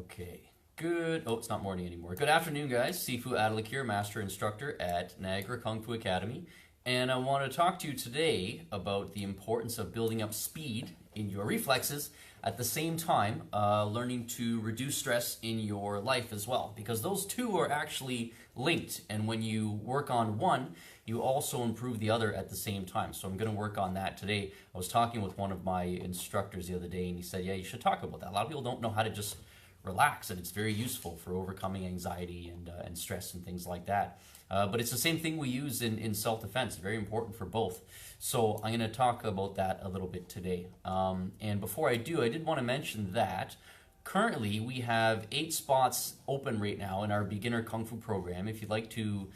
Okay, good. Oh, it's not morning anymore. Good afternoon, guys. Sifu Adalik here, Master Instructor at Niagara Kung Fu Academy. And I want to talk to you today about the importance of building up speed in your reflexes at the same time learning to reduce stress in your life as well. Because those two are actually linked. And when you work on one, you also improve the other at the same time. So I'm going to work on that today. I was talking with one of my instructors the other day, and he said, yeah, you should talk about that. A lot of people don't know how to just relax, and it's very useful for overcoming anxiety and stress and things like that. But it's the same thing we use in self-defense. Very important for both. So I'm going to talk about that a little bit today. And before I do, I did want to mention that currently we have 8 spots open right now in our beginner Kung Fu program. If you'd like to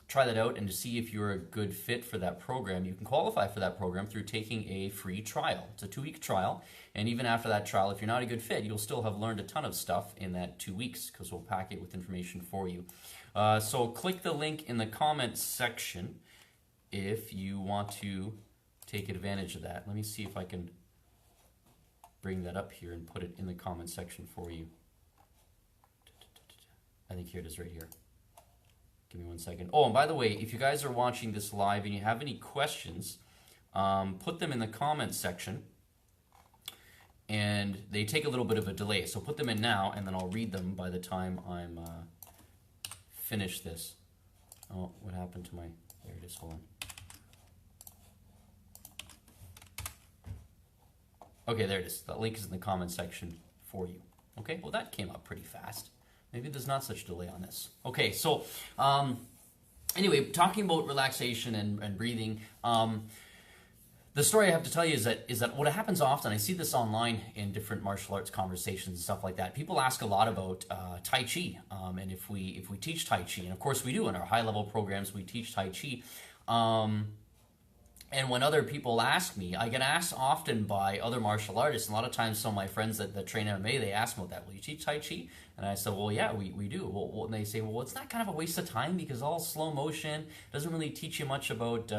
try that out and to see if you're a good fit for that program, you can qualify for that program through taking a free trial. It's a 2-week trial, and even after that trial, if you're not a good fit, you'll still have learned a ton of stuff in that 2 weeks because we'll pack it with information for you. So click the link in the comments section if you want to take advantage of that. Let me see if I can bring that up here and put it in the comment section for you. I think here it is right here. Give me 1 second. Oh, and by the way, if you guys are watching this live and you have any questions, put them in the comments section. And they take a little bit of a delay, so put them in now, and then I'll read them by the time I'm finished this. Oh, what happened to my... There it is. Hold on. Okay, there it is. The link is in the comments section for you. Okay, well that came up pretty fast. Maybe there's not such delay on this. Okay, so anyway, talking about relaxation and breathing, the story I have to tell you is that what happens often, I see this online in different martial arts conversations and stuff like that. People ask a lot about Tai Chi, and if we teach Tai Chi, and of course we do in our high-level programs, we teach Tai Chi. And when other people ask me, I get asked often by other martial artists. And a lot of times some of my friends that train MMA, they ask me about that. Will you teach Tai Chi? And I said, well, yeah, we do. Well, and they say, well, it's not kind of a waste of time because all slow motion doesn't really teach you much about,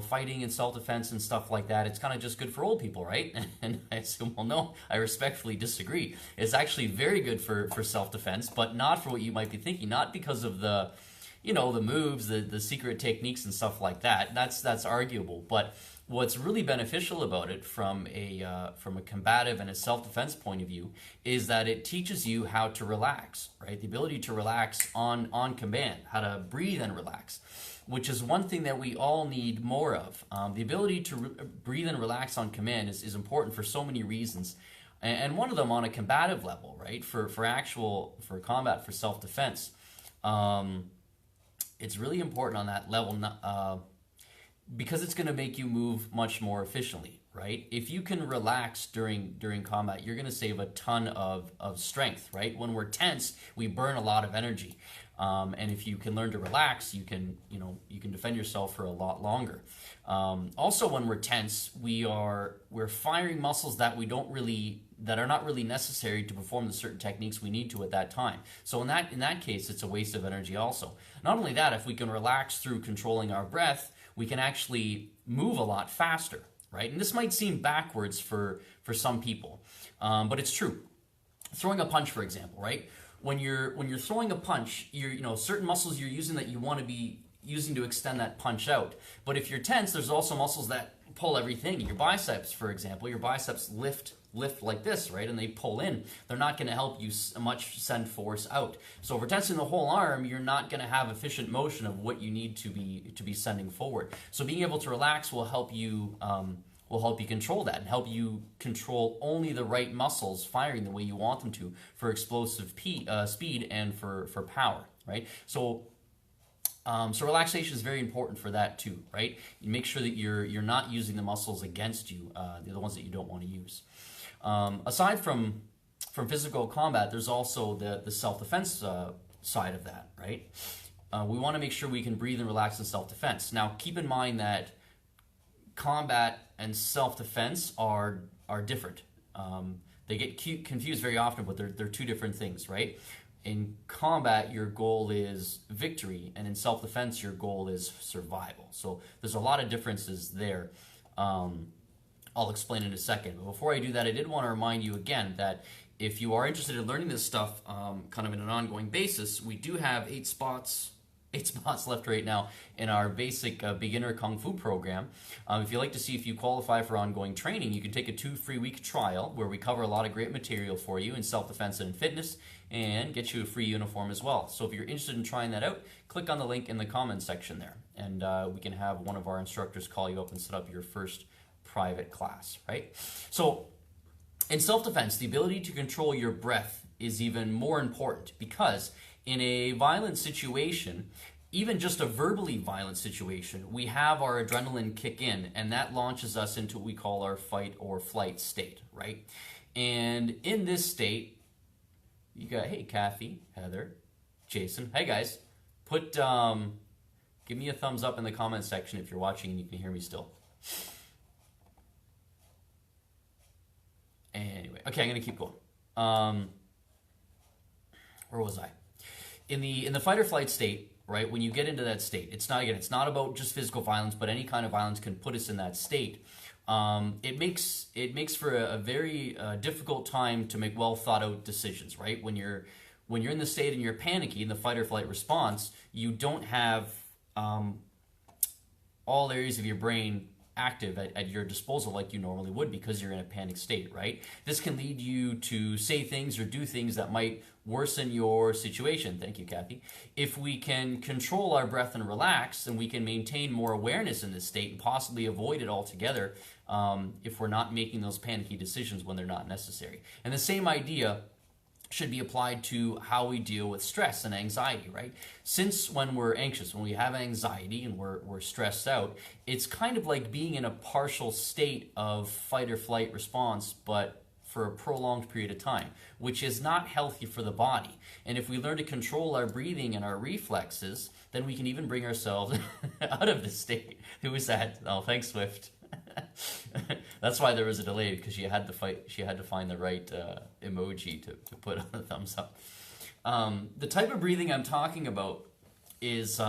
fighting and self-defense and stuff like that. It's kind of just good for old people, right? And I said, well, no, I respectfully disagree. It's actually very good for self-defense, but not for what you might be thinking. Not because of the moves, the secret techniques and stuff like that. That's arguable. But what's really beneficial about it from a combative and a self-defense point of view is that it teaches you how to relax, right? The ability to relax on command, how to breathe and relax, which is one thing that we all need more of. The ability to breathe and relax on command is important for so many reasons. And one of them on a combative level, right? For combat, for self-defense. It's really important on that level because it's going to make you move much more efficiently, right? If you can relax during combat, you're going to save a ton of strength, right? When we're tense, we burn a lot of energy. And if you can learn to relax, you can defend yourself for a lot longer. Also, when we're tense, we're firing muscles that are not really necessary to perform the certain techniques we need to at that time. So in that case, it's a waste of energy also. Not only that, if we can relax through controlling our breath, we can actually move a lot faster, right? And this might seem backwards for some people, but it's true. Throwing a punch, for example, right? When you're throwing a punch, certain muscles you're using that you want to be using to extend that punch out. But if you're tense, there's also muscles that pull everything. Your biceps, for example, your biceps lift like this, right? And they pull in. They're not going to help you much send force out. So if we're tensing the whole arm, you're not going to have efficient motion of what you need to be sending forward. So being able to relax will help you control that and help you control only the right muscles firing the way you want them to for explosive speed and for power, right? So relaxation is very important for that too, right? You make sure that you're not using the muscles against you, the ones that you don't want to use. Aside from physical combat, there's also the self-defense side of that, right? We want to make sure we can breathe and relax in self-defense. Now, keep in mind that combat and self-defense are different. They get confused very often, but they're two different things, right? In combat, your goal is victory, and in self-defense, your goal is survival. So there's a lot of differences there. I'll explain in a second. But before I do that, I did want to remind you again that if you are interested in learning this stuff kind of in an ongoing basis, we do have eight spots left right now in our basic beginner Kung Fu program. If you'd like to see if you qualify for ongoing training, you can take a 2 free week trial where we cover a lot of great material for you in self-defense and fitness and get you a free uniform as well. So if you're interested in trying that out, click on the link in the comments section there, and we can have one of our instructors call you up and set up your first private class, right? So in self-defense, the ability to control your breath is even more important because in a violent situation, even just a verbally violent situation, we have our adrenaline kick in, and that launches us into what we call our fight or flight state, right? And in this state, you got, hey, Kathy, Heather, Jason, hey guys, give me a thumbs up in the comments section if you're watching and you can hear me still. Anyway, okay, I'm gonna keep going. Where was I? In the fight or flight state, right? When you get into that state, it's not about just physical violence, but any kind of violence can put us in that state. It makes for a very difficult time to make well thought out decisions, right? When you're in the state and you're panicky in the fight or flight response, you don't have all areas of your brain active at your disposal like you normally would because you're in a panic state, right? This can lead you to say things or do things that might worsen your situation. Thank you, Kathy. If we can control our breath and relax, then we can maintain more awareness in this state and possibly avoid it altogether if we're not making those panicky decisions when they're not necessary. And the same idea should be applied to how we deal with stress and anxiety, right? Since when we're anxious, when we have anxiety and we're stressed out, it's kind of like being in a partial state of fight or flight response, but for a prolonged period of time, which is not healthy for the body. And if we learn to control our breathing and our reflexes, then we can even bring ourselves out of this state. Who was that? Oh, thanks, Swift. That's why there was a delay, because she had to find the right emoji to put on the thumbs up. The type of breathing I'm talking about is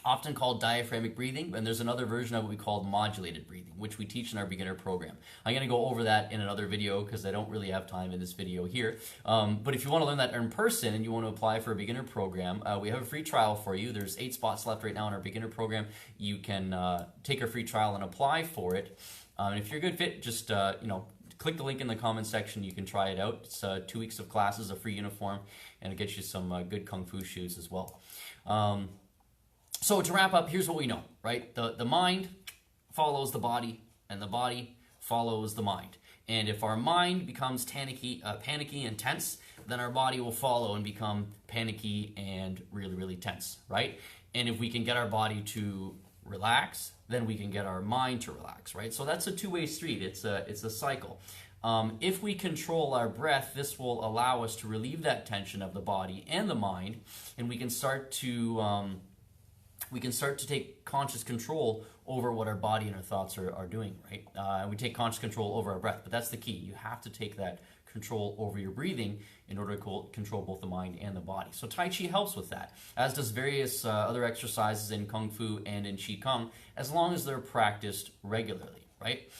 often called diaphragmic breathing, and there's another version of it we call modulated breathing, which we teach in our beginner program. I'm going to go over that in another video because I don't really have time in this video here. But if you want to learn that in person and you want to apply for a beginner program, we have a free trial for you. There's 8 spots left right now in our beginner program. You can take our free trial and apply for it. And if you're a good fit, just click the link in the comments section. You can try it out. It's 2 weeks of classes, a free uniform, and it gets you some good Kung Fu shoes as well. So to wrap up, here's what we know, right? The mind follows the body, and the body follows the mind. And if our mind becomes panicky and tense, then our body will follow and become panicky and really, really tense, right? And if we can get our body to relax, then we can get our mind to relax, right? So that's a two-way street. It's a cycle. If we control our breath, this will allow us to relieve that tension of the body and the mind, and we can start to take conscious control over what our body and our thoughts are doing, right? We take conscious control over our breath, but that's the key. You have to take that control over your breathing in order to control both the mind and the body. So Tai Chi helps with that, as does various other exercises in Kung Fu and in Qi Kong, as long as they're practiced regularly, right?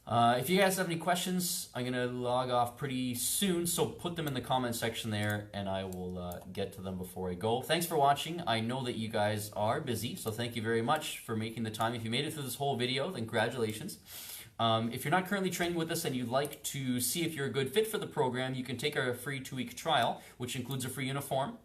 If you guys have any questions, I'm going to log off pretty soon, so put them in the comment section there, and I will get to them before I go. Thanks for watching. I know that you guys are busy, so thank you very much for making the time. If you made it through this whole video, then congratulations. If you're not currently training with us and you'd like to see if you're a good fit for the program, you can take our free 2-week trial, which includes a free uniform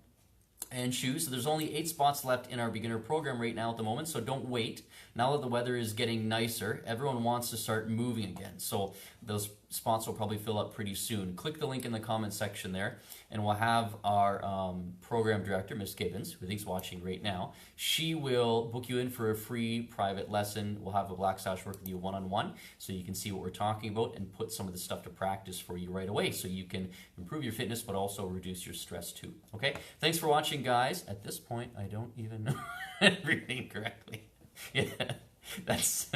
and shoes. So there's only 8 spots left in our beginner program right now at the moment, so don't wait. Now that the weather is getting nicer, everyone wants to start moving again. So those spots will probably fill up pretty soon. Click the link in the comment section there, and we'll have our program director, Ms. Gibbons, who I think is watching right now. She will book you in for a free private lesson. We'll have a Black Sash work with you one-on-one so you can see what we're talking about and put some of the stuff to practice for you right away so you can improve your fitness but also reduce your stress too. Okay? Thanks for watching, guys. At this point, I don't even know everything correctly. Yeah, that's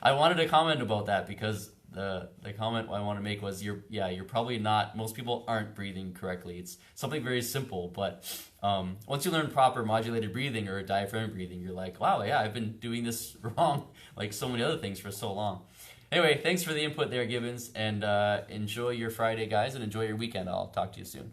I wanted to comment about that because the comment I want to make was you're probably not, most people aren't breathing correctly. It's something very simple, but once you learn proper modulated breathing or diaphragmatic breathing, you're like, wow, yeah, I've been doing this wrong like so many other things for so long. Anyway, thanks for the input there, Gibbons, and enjoy your Friday, guys, and enjoy your weekend. I'll talk to you soon.